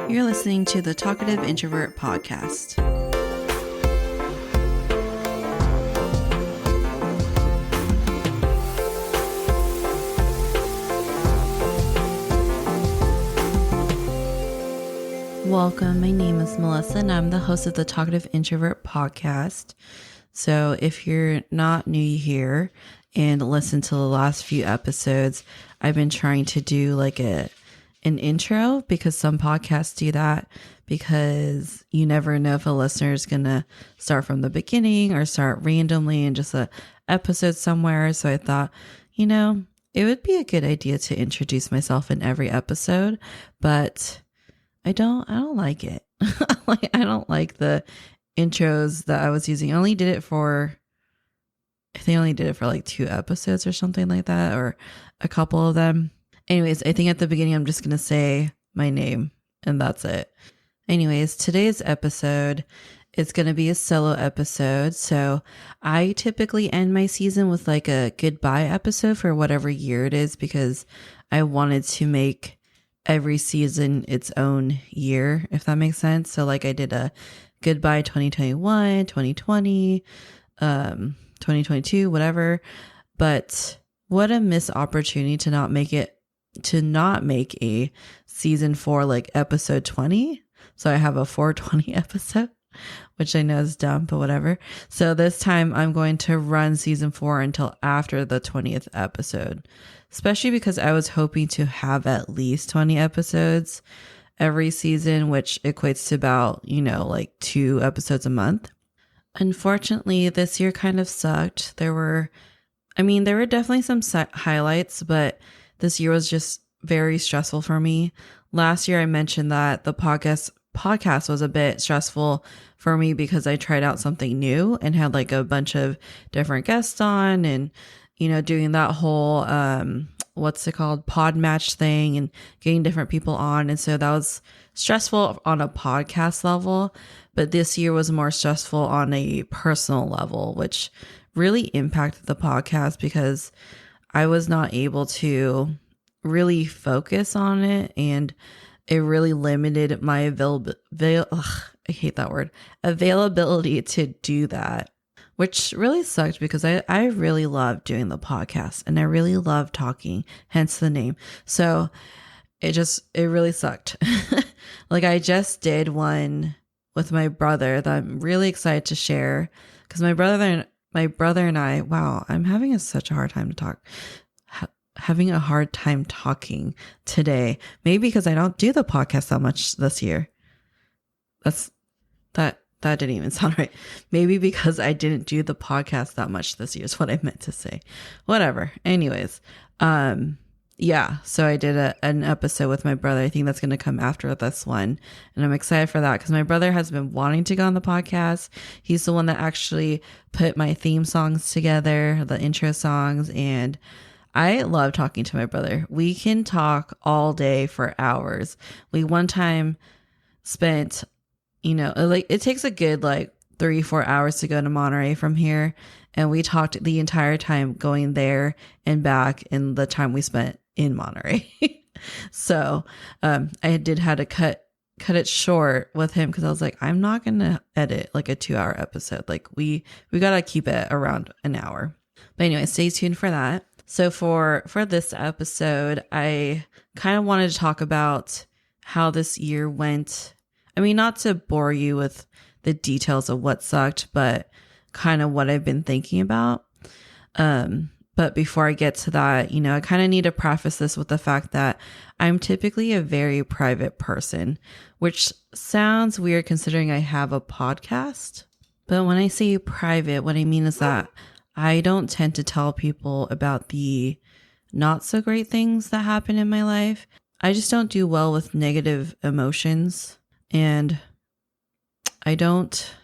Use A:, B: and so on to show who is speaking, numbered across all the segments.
A: You're listening to the Talkative Introvert podcast. Welcome. My name is Melissa, and I'm the host of the Talkative Introvert podcast. So if you're not new here and listen to the last few episodes, I've been trying to do like an intro, because some podcasts do that, because you never know if a listener is going to start from the beginning or start randomly in just a episode somewhere. So I thought, it would be a good idea to introduce myself in every episode, but I don't like it. I don't like the intros that I was using. I only did it for like 2 episodes or something like that, or a couple of them. Anyways, I think at the beginning, I'm just going to say my name and that's it. Anyways, today's episode is going to be a solo episode. So I typically end my season with like a goodbye episode for whatever year it is, because I wanted to make every season its own year, if that makes sense. So like I did a goodbye 2021, 2020, 2022, whatever. But what a missed opportunity to not make a season 4 like episode 20. So I have a 420 episode, which I know is dumb, but whatever. So this time I'm going to run season 4 until after the 20th episode, especially because I was hoping to have at least 20 episodes every season, which equates to about, like 2 episodes a month. Unfortunately, this year kind of sucked. There were definitely some highlights, but this year was just very stressful for me. Last year, I mentioned that the podcast was a bit stressful for me because I tried out something new and had like a bunch of different guests on, and, doing that whole, pod match thing and getting different people on. And so that was stressful on a podcast level, but this year was more stressful on a personal level, which really impacted the podcast because I was not able to really focus on it, and it really limited my availability to do that, which really sucked because I really love doing the podcast and I really love talking, hence the name. So it really sucked. Like I just did one with my brother that I'm really excited to share, because my brother and I, wow, I'm having such a hard time to talk. Having a hard time talking today. Maybe because I don't do the podcast that much this year. That didn't even sound right. Maybe because I didn't do the podcast that much this year is what I meant to say. Whatever. Anyways, yeah. So I did an episode with my brother. I think that's going to come after this one, and I'm excited for that because my brother has been wanting to go on the podcast. He's the one that actually put my theme songs together, the intro songs, and I love talking to my brother. We can talk all day for hours. We one time spent, it takes a good 3-4 hours to go to Monterey from here. And we talked the entire time going there and back in the time we spent in Monterey. So I did have to cut it short with him because I was like, I'm not going to edit like a 2-hour episode. Like we got to keep it around an hour. But anyway, stay tuned for that. So for this episode, I kind of wanted to talk about how this year went. I mean, not to bore you with the details of what sucked, but kind of what I've been thinking about. But before I get to that, I kind of need to preface this with the fact that I'm typically a very private person, which sounds weird considering I have a podcast. But when I say private, what I mean is that I don't tend to tell people about the not so great things that happen in my life. I just don't do well with negative emotions, and I don't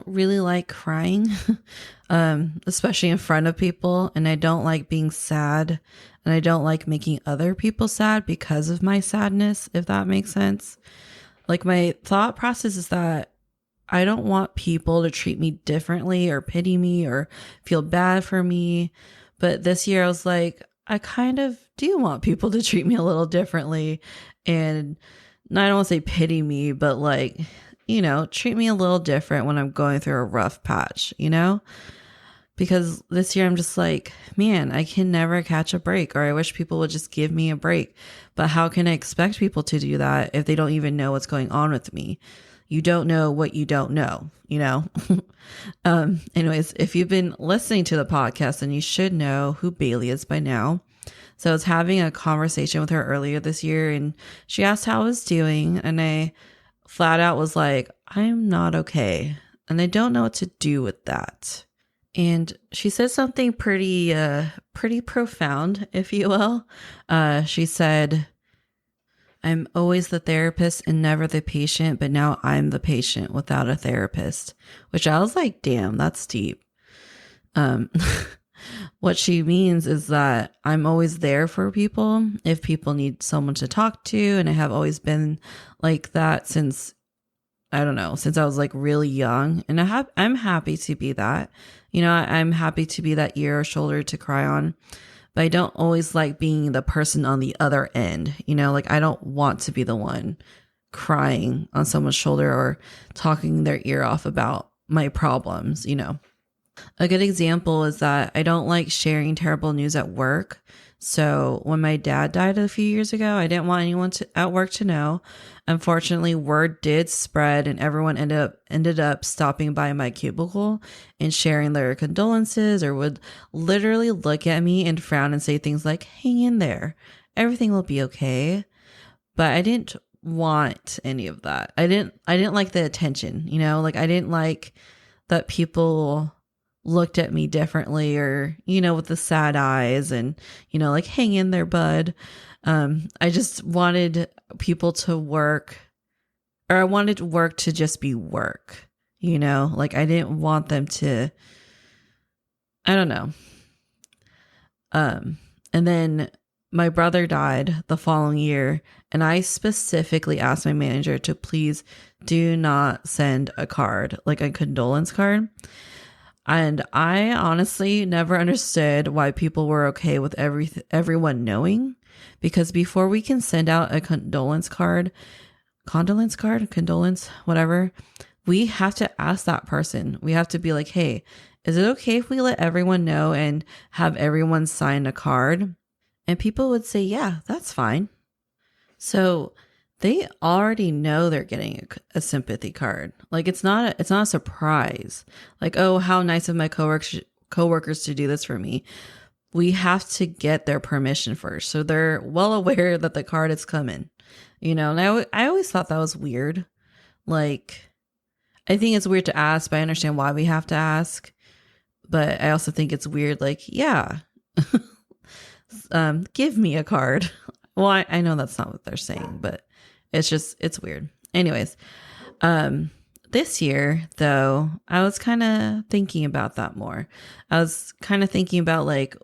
A: really like crying, especially in front of people, and I don't like being sad, and I don't like making other people sad because of my sadness, if that makes sense. Like my thought process is that I don't want people to treat me differently or pity me or feel bad for me. But this year I was like, I kind of do want people to treat me a little differently and I don't want to say pity me, but like, treat me a little different when I'm going through a rough patch, because this year I'm just like, man, I can never catch a break, or I wish people would just give me a break. But how can I expect people to do that if they don't even know what's going on with me? You don't know what you don't know, Anyways, if you've been listening to the podcast, then you should know who Bailey is by now. So I was having a conversation with her earlier this year, and she asked how I was doing, and I flat out was like, I'm not okay, and I don't know what to do with that. And she said something pretty profound, if you will. She said, I'm always the therapist and never the patient, but now I'm the patient without a therapist, which I was like, damn, that's deep. What she means is that I'm always there for people if people need someone to talk to. And I have always been like that since I was like really young, and I'm happy to be that, I'm happy to be that ear or shoulder to cry on, but I don't always like being the person on the other end, like I don't want to be the one crying on someone's shoulder or talking their ear off about my problems, A good example is that I don't like sharing terrible news at work. So when my dad died a few years ago, I didn't want anyone at work to know. Unfortunately, word did spread, and everyone ended up stopping by my cubicle and sharing their condolences, or would literally look at me and frown and say things like, hang in there, everything will be okay. But I didn't want any of that. I didn't like the attention, like I didn't like that people looked at me differently, or, with the sad eyes and, like, hang in there, bud. I just wanted people to work, or I wanted work to just be work, like I didn't want them to, I don't know. And then my brother died the following year, and I specifically asked my manager to please do not send a card, like a condolence card. And I honestly never understood why people were okay with everyone knowing, because before we can send out a condolence, whatever, we have to ask that person. We have to be like, hey, is it okay if we let everyone know and have everyone sign a card? And people would say, yeah, that's fine. So they already know they're getting a sympathy card. Like it's not a surprise. Like, oh, how nice of my coworkers to do this for me. We have to get their permission first. So they're well aware that the card is coming, and I always thought that was weird. Like, I think it's weird to ask, but I understand why we have to ask. But I also think it's weird. Like, yeah, give me a card. Well, I know that's not what they're saying, but it's weird. Anyways, this year though, I was kind of thinking about that more. I was kind of thinking about like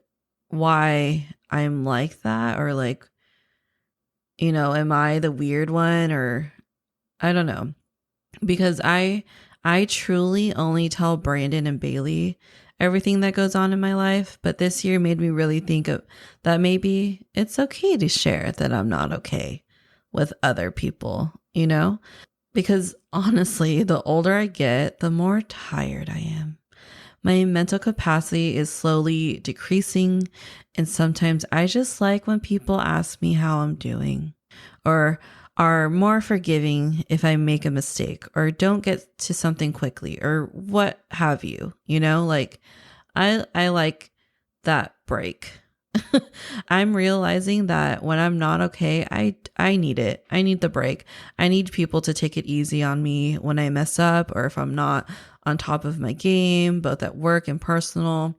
A: why I'm like that, or like, am I the weird one, or I don't know, because I truly only tell Brandon and Bailey everything that goes on in my life. But this year made me really think of that maybe it's okay to share that I'm not okay with other people, because honestly, the older I get, the more tired I am. My mental capacity is slowly decreasing, and sometimes I just like when people ask me how I'm doing, or are more forgiving if I make a mistake or don't get to something quickly, or what have you, like I like that break. I'm realizing that when I'm not okay, I need it. I need the break. I need people to take it easy on me when I mess up, or if I'm not on top of my game, both at work and personal.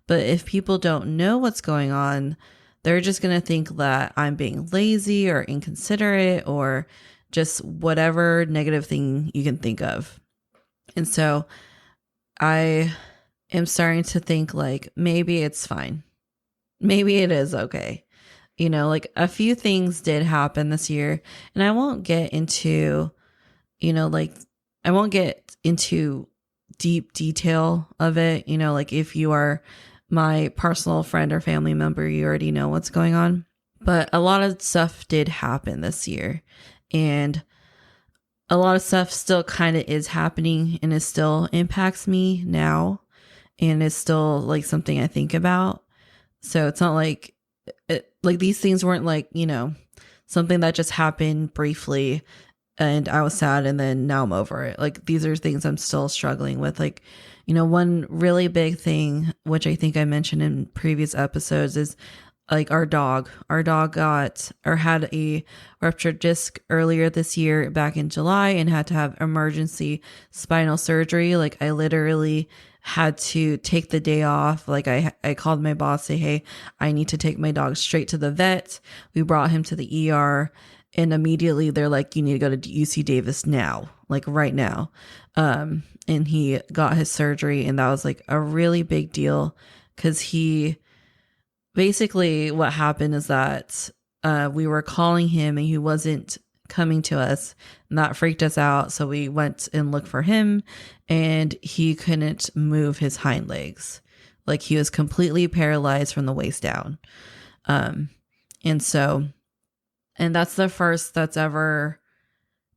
A: But if people don't know what's going on, they're just going to think that I'm being lazy or inconsiderate, or just whatever negative thing you can think of. And so I am starting to think like, maybe it's fine. Maybe it is okay. Like a few things did happen this year, and I won't get into, I won't get into deep detail of it. Like if you are my personal friend or family member, you already know what's going on. But a lot of stuff did happen this year. And a lot of stuff still kind of is happening and it still impacts me now. And it's still like something I think about. So it's not like like these things weren't like, something that just happened briefly and I was sad and then now I'm over it. Like these are things I'm still struggling with. Like, one really big thing, which I think I mentioned in previous episodes, is like our dog. Our dog had a ruptured disc earlier this year back in July and had to have emergency spinal surgery. Like I literally had to take the day off. Like I called my boss, say, hey, I need to take my dog straight to the vet. We brought him to the ER. And immediately they're like, you need to go to UC Davis now, like right now. And he got his surgery and that was like a really big deal because basically what happened is that we were calling him and he wasn't coming to us and that freaked us out. So we went and looked for him and he couldn't move his hind legs. Like he was completely paralyzed from the waist down. And that's the first that's ever,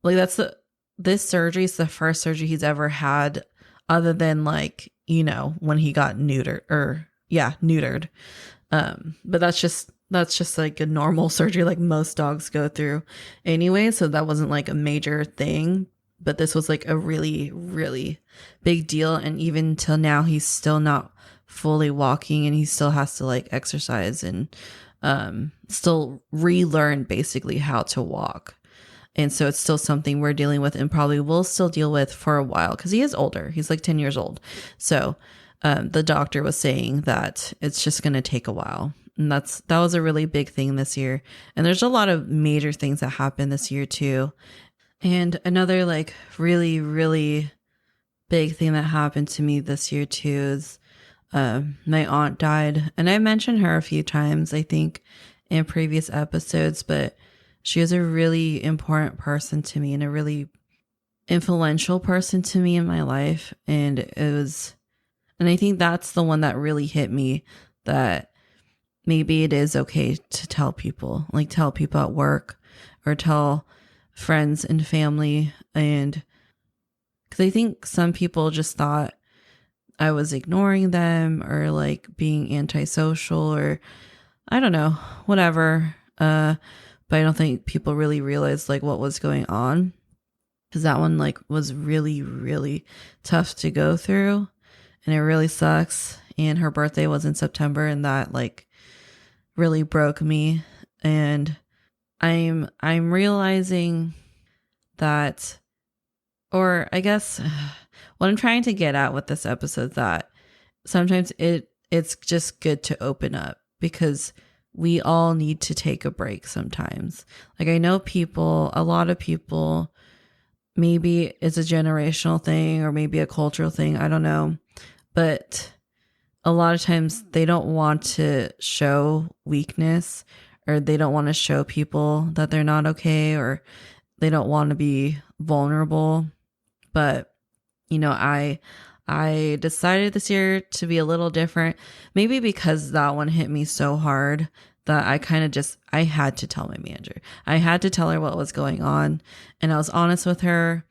A: like this surgery is the first surgery he's ever had other than like, when he got neutered. But that's just like a normal surgery like most dogs go through anyway. So that wasn't like a major thing, but this was like a really, really big deal. And even till now, he's still not fully walking and he still has to like exercise and still relearn basically how to walk. And so it's still something we're dealing with and probably will still deal with for a while because he is older. He's like 10 years old. So the doctor was saying that it's just going to take a while. And that was a really big thing this year. And there's a lot of major things that happened this year too. And another like really, really big thing that happened to me this year too is my aunt died, and I mentioned her a few times, I think, in previous episodes, but she was a really important person to me and a really influential person to me in my life. And I think that's the one that really hit me, that maybe it is okay to tell people at work or tell friends and family. And because I think some people just thought I was ignoring them or like being antisocial or I don't know, whatever. But I don't think people really realized like what was going on, because that one like was really, really tough to go through and it really sucks. And her birthday was in September and that like really broke me. And I'm realizing that, or I guess what I'm trying to get at with this episode is that sometimes it's just good to open up, because we all need to take a break sometimes. Like I know a lot of people, maybe it's a generational thing or maybe a cultural thing, I don't know. But a lot of times they don't want to show weakness, or they don't want to show people that they're not okay, or they don't want to be vulnerable. But I decided this year to be a little different, maybe because that one hit me so hard that I had to tell my manager. I had to tell her what was going on, and I was honest with her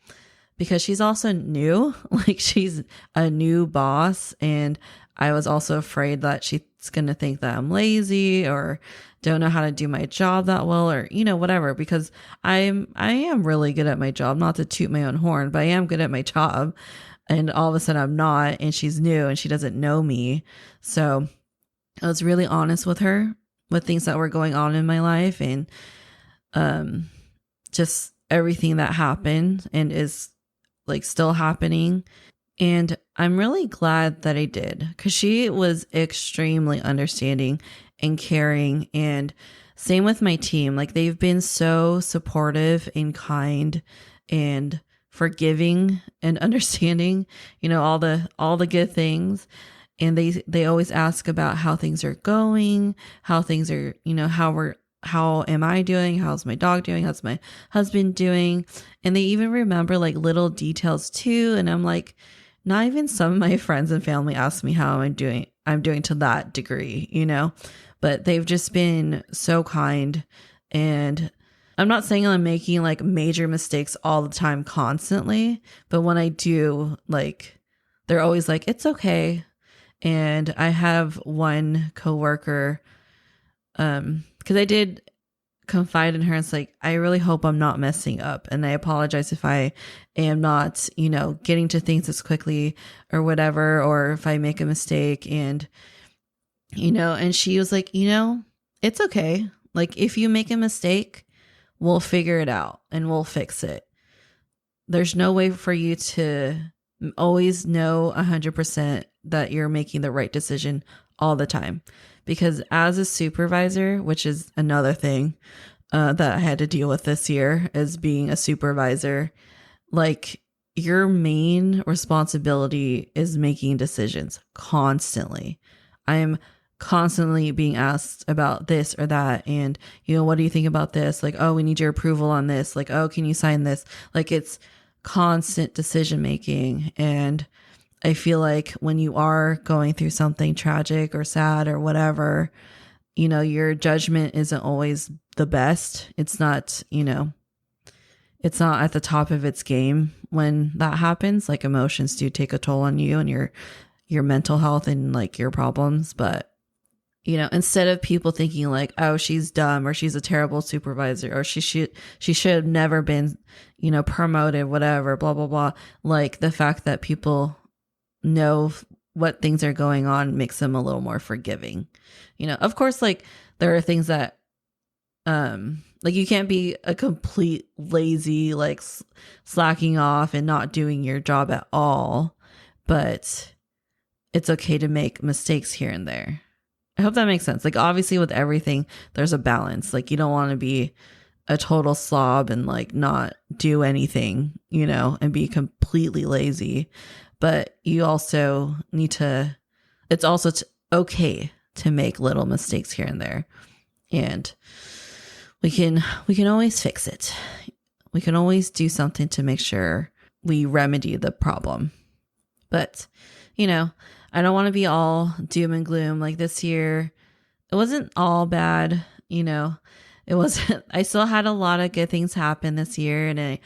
A: because she's also new, like she's a new boss, and I was also afraid that she's going to think that I'm lazy or don't know how to do my job that well, or, whatever, because I am really good at my job, not to toot my own horn, but I am good at my job. And all of a sudden I'm not, and she's new and she doesn't know me. So I was really honest with her with things that were going on in my life, and just everything that happened and is like still happening. And I'm really glad that I did, because she was extremely understanding and caring. And same with my team. Like they've been so supportive and kind and forgiving and understanding, all the good things. And they always ask about how things are going, how things are, how am I doing? How's my dog doing? How's my husband doing? And they even remember like little details too. And I'm like, not even some of my friends and family ask me how I'm doing to that degree, but they've just been so kind. And I'm not saying I'm making like major mistakes all the time constantly, but when I do, like, they're always like, it's okay. And I have one coworker, because I did confide in her. It's like, I really hope I'm not messing up, and I apologize if I am not, getting to things as quickly or whatever, or if I make a mistake. And and she was like, it's okay. Like, if you make a mistake, we'll figure it out and we'll fix it. There's no way for you to always know 100% that you're making the right decision all the time. Because as a supervisor, which is another thing that I had to deal with this year, as being a supervisor, like, your main responsibility is making decisions constantly. I'm constantly being asked about this or that, and what do you think about this? Like, oh, we need your approval on this. Like, oh, can you sign this? Like, it's constant decision making. And I feel like when you are going through something tragic or sad or whatever, your judgment isn't always the best. It's not, it's not at the top of its game when that happens. Like, emotions do take a toll on you and your mental health and like your problems. But instead of people thinking like, oh, she's dumb, or she's a terrible supervisor, or she should have never been, promoted, whatever, blah, blah, blah. Like, the fact that people know what things are going on makes them a little more forgiving. Of course, like, there are things that, like, you can't be a complete lazy, like, slacking off and not doing your job at all, but it's okay to make mistakes here and there. I hope that makes sense. Like, obviously with everything, there's a balance. Like, you don't want to be a total slob and like not do anything, and be completely lazy. But you also need to, it's also okay to make little mistakes here and there. And we can always fix it. We can always do something to make sure we remedy the problem. But, I don't want to be all doom and gloom. Like, this year, it wasn't all bad. It wasn't, I still had a lot of good things happen this year. And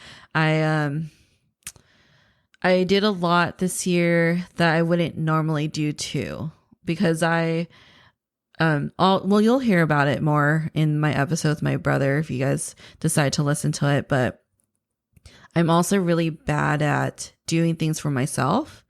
A: I did a lot this year that I wouldn't normally do too, because you'll hear about it more in my episode with my brother if you guys decide to listen to it. But I'm also really bad at doing things for myself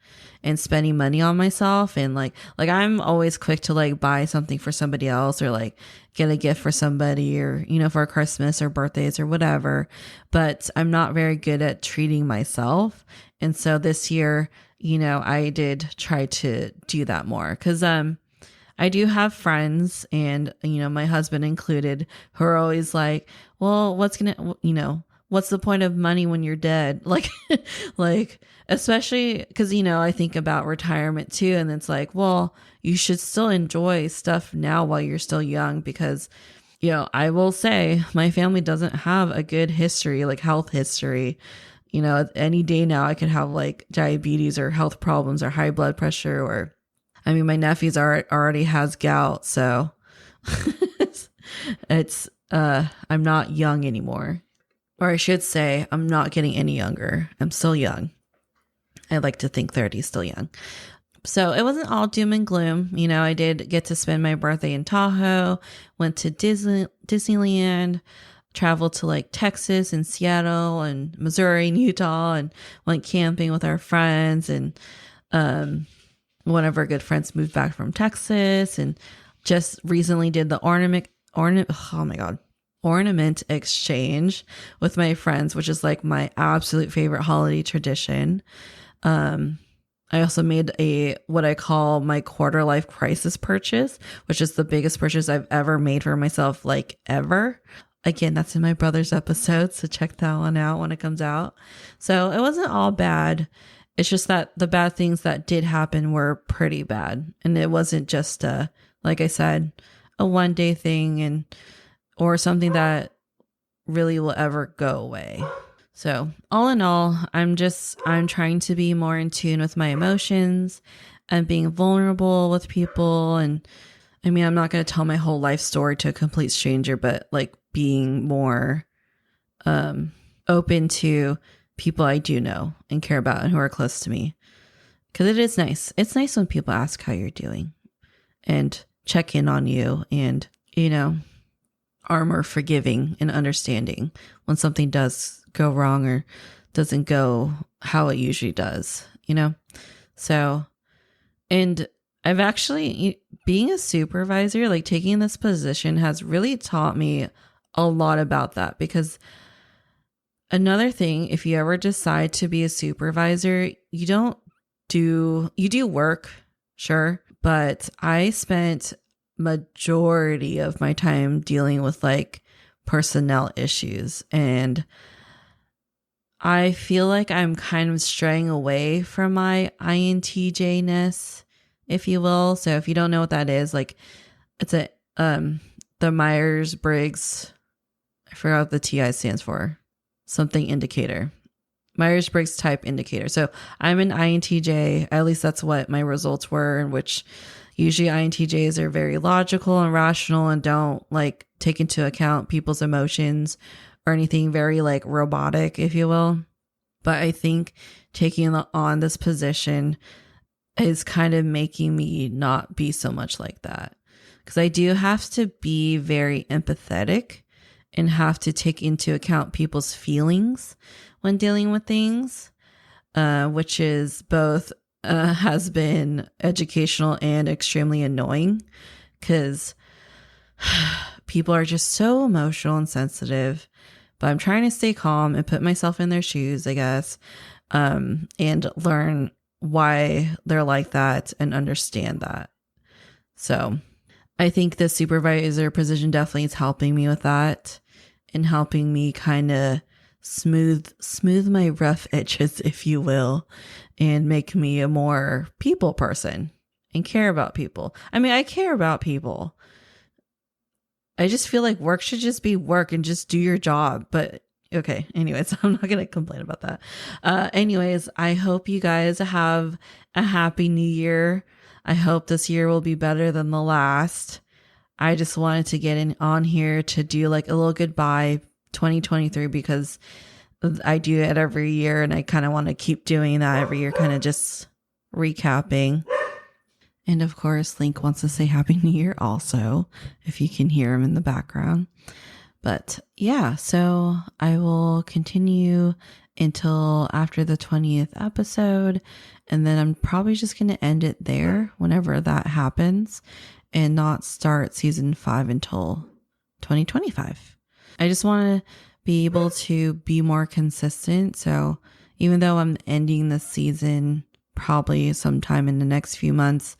A: and spending money on myself. And like I'm always quick to like buy something for somebody else, or like get a gift for somebody, or, for Christmas or birthdays or whatever. But I'm not very good at treating myself. And so this year, I did try to do that more, because I do have friends, and, my husband included, who are always like, well, what's the point of money when you're dead? Like, especially because, I think about retirement too. And it's like, well, you should still enjoy stuff now while you're still young, because, I will say my family doesn't have a good history, like health history. Any day now I could have like diabetes or health problems or high blood pressure, or, I mean, my nephew's already has gout. So it's, I'm not young anymore. Or I should say, I'm not getting any younger. I'm still young. I like to think 30 is still young. So it wasn't all doom and gloom. I did get to spend my birthday in Tahoe, went to Disneyland, traveled to like Texas and Seattle and Missouri and Utah, and went camping with our friends. And one of our good friends moved back from Texas, and just recently did the ornament exchange with my friends, which is like my absolute favorite holiday tradition. I also made what I call my quarter life crisis purchase, which is the biggest purchase I've ever made for myself, like ever. Again, that's in my brother's episode, so check that one out when it comes out. So it wasn't all bad. It's just that the bad things that did happen were pretty bad. And it wasn't just like I said, a one-day thing or something that really will ever go away. So all in all, I'm trying to be more in tune with my emotions and being vulnerable with people. And I mean, I'm not going to tell my whole life story to a complete stranger, but like being more open to people I do know and care about and who are close to me. Because it is nice. It's nice when people ask how you're doing and check in on you and, are more forgiving and understanding when something does go wrong or doesn't go how it usually does, So, and I've actually, being a supervisor, like taking this position has really taught me a lot about that. Because another thing, if you ever decide to be a supervisor, you do work, sure, but I spent majority of my time dealing with like personnel issues, and I feel like I'm kind of straying away from my INTJ-ness, if you will. So if you don't know what that is, like it's the Myers-Briggs, I forgot what the TI stands for, something indicator. Myers-Briggs type indicator. So I'm an INTJ, at least that's what my results were, in which usually INTJs are very logical and rational and don't like take into account people's emotions or anything, very like robotic, if you will. But I think taking on this position is kind of making me not be so much like that. Because I do have to be very empathetic and have to take into account people's feelings when dealing with things, which is both has been educational and extremely annoying, because people are just so emotional and sensitive. But I'm trying to stay calm and put myself in their shoes, I guess, and learn why they're like that and understand that. So I think the supervisor position definitely is helping me with that and helping me kind of smooth my rough edges, if you will, and make me a more people person and care about people. I mean, I care about people. I just feel like work should just be work and just do your job. But okay, anyways, I'm not going to complain about that. Anyways, I hope you guys have a happy new year. I hope this year will be better than the last. I just wanted to get on here to do like a little goodbye 2023, because I do it every year and I kind of want to keep doing that every year, kind of just recapping. And of course, Link wants to say Happy New Year also, if you can hear him in the background. But yeah, so I will continue until after the 20th episode. And then I'm probably just going to end it there whenever that happens and not start season 5 until 2025. I just want to be able to be more consistent. So even though I'm ending the season probably sometime in the next few months,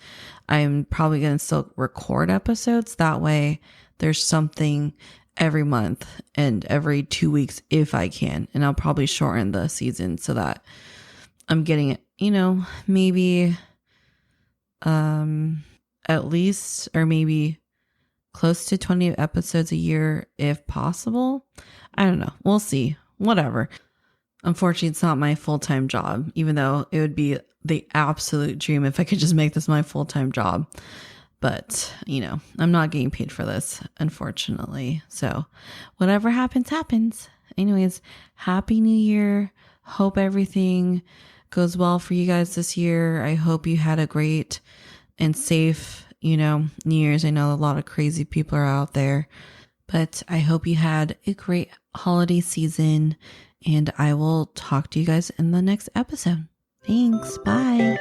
A: I'm probably going to still record episodes. That way there's something every month and every 2 weeks if I can. And I'll probably shorten the season so that I'm getting it, maybe at least, or maybe close to 20 episodes a year if possible. I don't know. We'll see. Whatever. Unfortunately, it's not my full-time job, even though it would be the absolute dream if I could just make this my full-time job. But, I'm not getting paid for this, unfortunately. So whatever happens, happens. Anyways, Happy New Year. Hope everything goes well for you guys this year. I hope you had a great and safe, New Year's. I know a lot of crazy people are out there, but I hope you had a great holiday season, and I will talk to you guys in the next episode. Thanks. Bye.